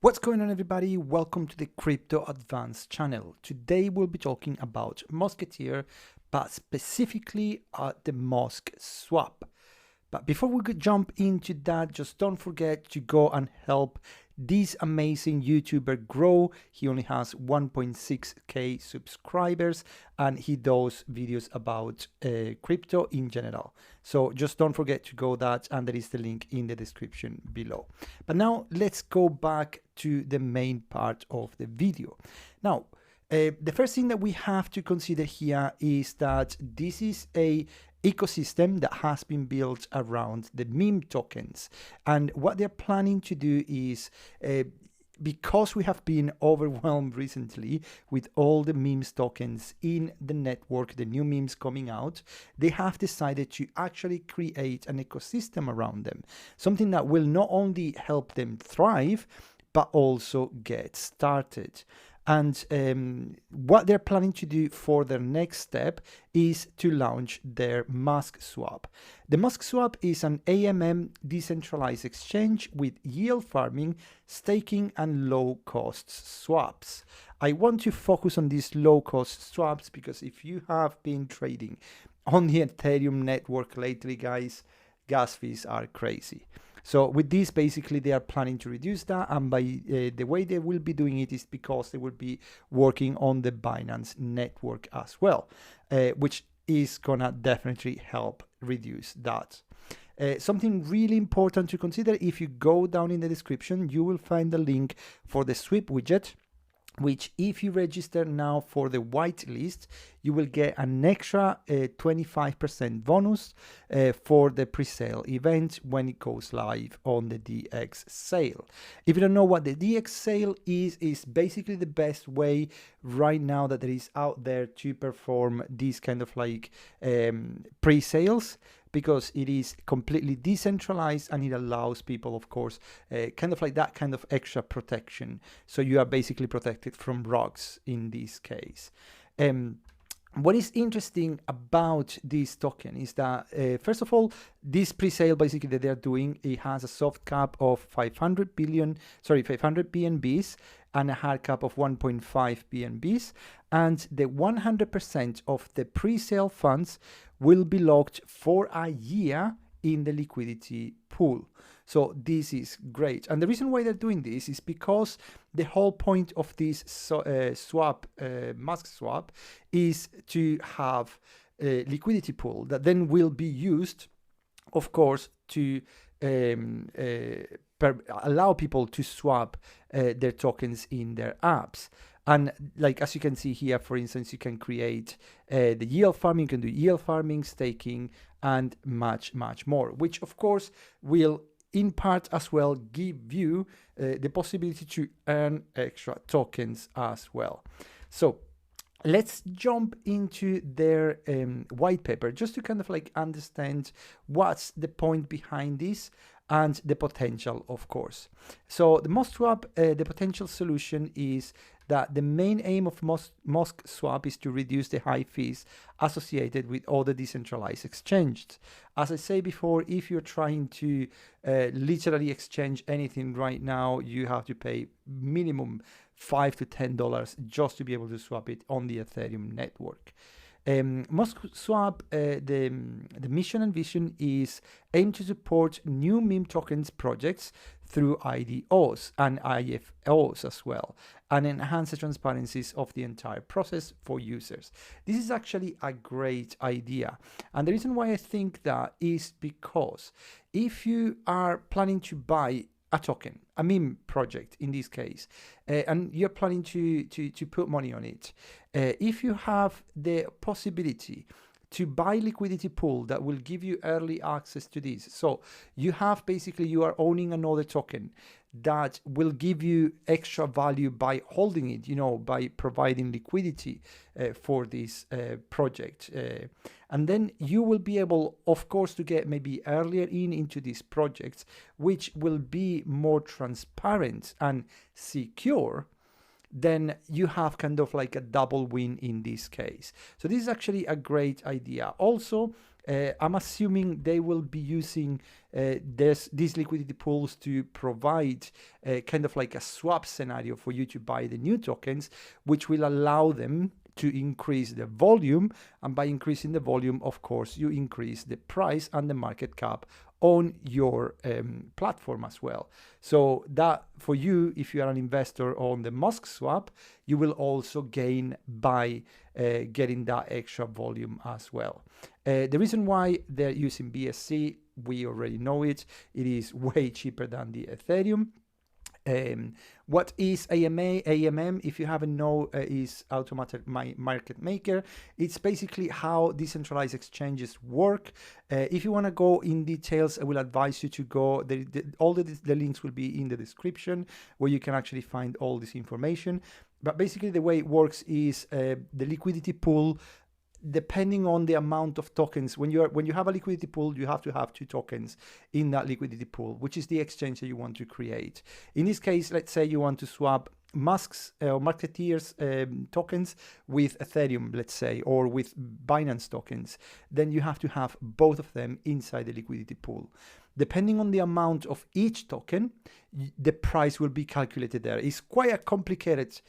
What's going on, everybody? Welcome to the CryptoAdvance channel. Today we'll be talking about Musketeer, but specifically the MuskSwap. But before we could jump into that, just don't forget to go and help this amazing YouTuber grow. He only has 1.6k subscribers and he does videos about crypto in general. So just don't forget to go that, and there is the link in the description below. But now let's go back to the main part of the video. Now, the first thing that we have to consider here is that this is a ecosystem that has been built around the meme tokens, and what they're planning to do is because we have been overwhelmed recently with all the memes tokens in the network, the new memes coming out, they have decided to actually create an ecosystem around them, something that will not only help them thrive but also get started. And what they're planning to do for their next step is to launch their MuskSwap. The MuskSwap is an AMM decentralized exchange with yield farming, staking, and low-cost swaps. I want to focus on these low-cost swaps because if you have been trading on the Ethereum network lately, guys, gas fees are crazy. So with this, basically, they are planning to reduce that, and by the way they will be doing it is because they will be working on the Binance network as well, which is gonna definitely help reduce that. Something really important to consider: if you go down in the description, you will find the link for the sweep widget, which if you register now for the whitelist, you will get an extra 25% bonus for the pre-sale event when it goes live on the DX sale. If you don't know what the DX sale is basically the best way right now that there is out there to perform these kind of like pre-sales, because it is completely decentralized and it allows people, of course, kind of like that kind of extra protection. So you are basically protected from rocks in this case. What is interesting about this token is that, first of all, this pre-sale basically that they're doing, it has a soft cap of 500 BNBs and a hard cap of 1.5 BNBs, and the 100% of the pre-sale funds will be locked for a year in the liquidity pool. So this is great, and the reason why they're doing this is because the whole point of this MuskSwap is to have a liquidity pool that then will be used, of course, to allow people to swap their tokens in their apps. And like, as you can see here, for instance, you can create the yield farming, you can do yield farming, staking, and much more, which of course will in part as well give you the possibility to earn extra tokens as well. So let's jump into their white paper just to kind of like understand what's the point behind this and the potential, of course. So the MuskSwap, the potential solution is that the main aim of MuskSwap is to reduce the high fees associated with all the decentralized exchanges. As I say before, if you're trying to literally exchange anything right now, you have to pay minimum $5 to $10 just to be able to swap it on the Ethereum network. MuskSwap, the mission and vision is aimed to support new meme tokens projects through IDOs and IFOs as well, and enhance the transparencies of the entire process for users. This is actually a great idea, and the reason why I think that is because if you are planning to buy a token, a meme project in this case, and you're planning to put money on it, if you have the possibility to buy liquidity pool that will give you early access to this, so you have basically, you are owning another token that will give you extra value by holding it, you know, by providing liquidity for this project, and then you will be able, of course, to get maybe earlier into these projects, which will be more transparent and secure. Then you have kind of like a double win in this case. So this is actually a great idea. Also, I'm assuming they will be using these liquidity pools to provide kind of like a swap scenario for you to buy the new tokens, which will allow them to increase the volume, and by increasing the volume, of course, you increase the price and the market cap on your platform as well. So that for you, if you are an investor on the MuskSwap, you will also gain by getting that extra volume as well. The reason why they're using BSC, we already know it. It is way cheaper than the Ethereum. What is AMA? AMM, if you haven't know, is automatic market maker. It's basically how decentralized exchanges work. If you want to go in details, I will advise you to go. All the links will be in the description, where you can actually find all this information. But basically, the way it works is the liquidity pool. Depending on the amount of tokens, when you have a liquidity pool, you have to have 2 tokens in that liquidity pool, which is the exchange that you want to create. In this case, let's say you want to swap Musketeer's tokens with Ethereum, let's say, or with Binance tokens, then you have to have both of them inside the liquidity pool. Depending on the amount of each token, the price will be calculated there. It's quite a complicated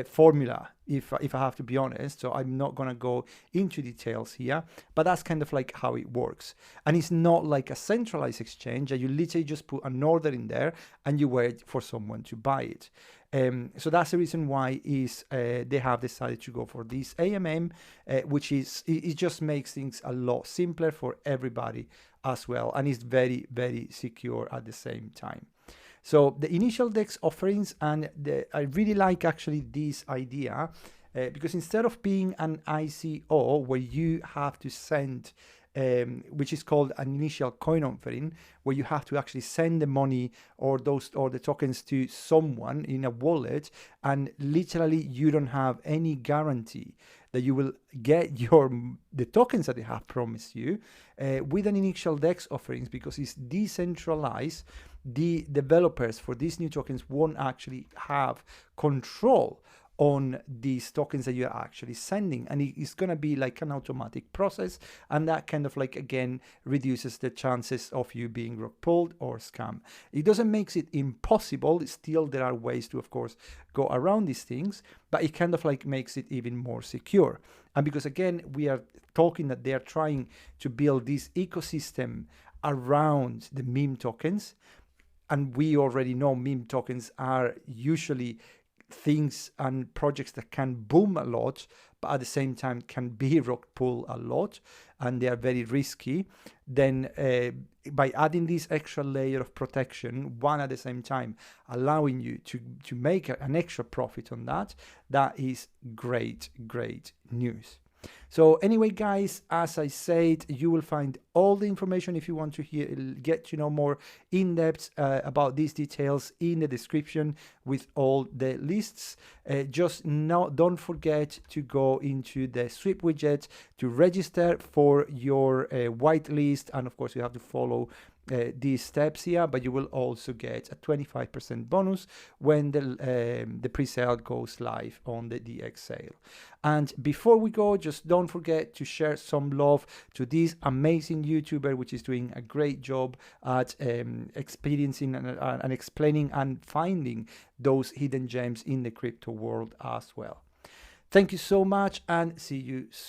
formula, if I have to be honest, so I'm not going to go into details here, but that's kind of like how it works. And it's not like a centralized exchange that you literally just put an order in there and you wait for someone to buy it. So that's the reason why they have decided to go for this AMM, which is, it just makes things a lot simpler for everybody as well, and it's very, very secure at the same time. So the initial DEX offerings, and I really like actually this idea, because instead of being an ICO where you have to send, which is called an initial coin offering, where you have to actually send the money or the tokens to someone in a wallet, and literally you don't have any guarantee that you will get the tokens that they have promised you with an initial DEX offerings, because it's decentralized. The developers for these new tokens won't actually have control on these tokens that you're actually sending, and it's going to be like an automatic process, and that kind of like, again, reduces the chances of you being rug pulled or scam. It doesn't make it impossible. Still, there are ways to, of course, go around these things, but it kind of like makes it even more secure. And because, again, we are talking that they are trying to build this ecosystem around the meme tokens, and we already know meme tokens are usually things and projects that can boom a lot, but at the same time can be rug pull a lot, and they are very risky. Then by adding this extra layer of protection, one at the same time allowing you to make an extra profit on that is great news. So anyway, guys, as I said, you will find all the information if you want to get to know more in depth about these details in the description with all the lists. Don't forget to go into the Sweep widget to register for your whitelist, and of course you have to follow these steps here, but you will also get a 25% bonus when the pre-sale goes live on the DX sale. And before we go, just don't forget to share some love to this amazing YouTuber, which is doing a great job at experiencing and explaining and finding those hidden gems in the crypto world as well. Thank you so much, and see you soon.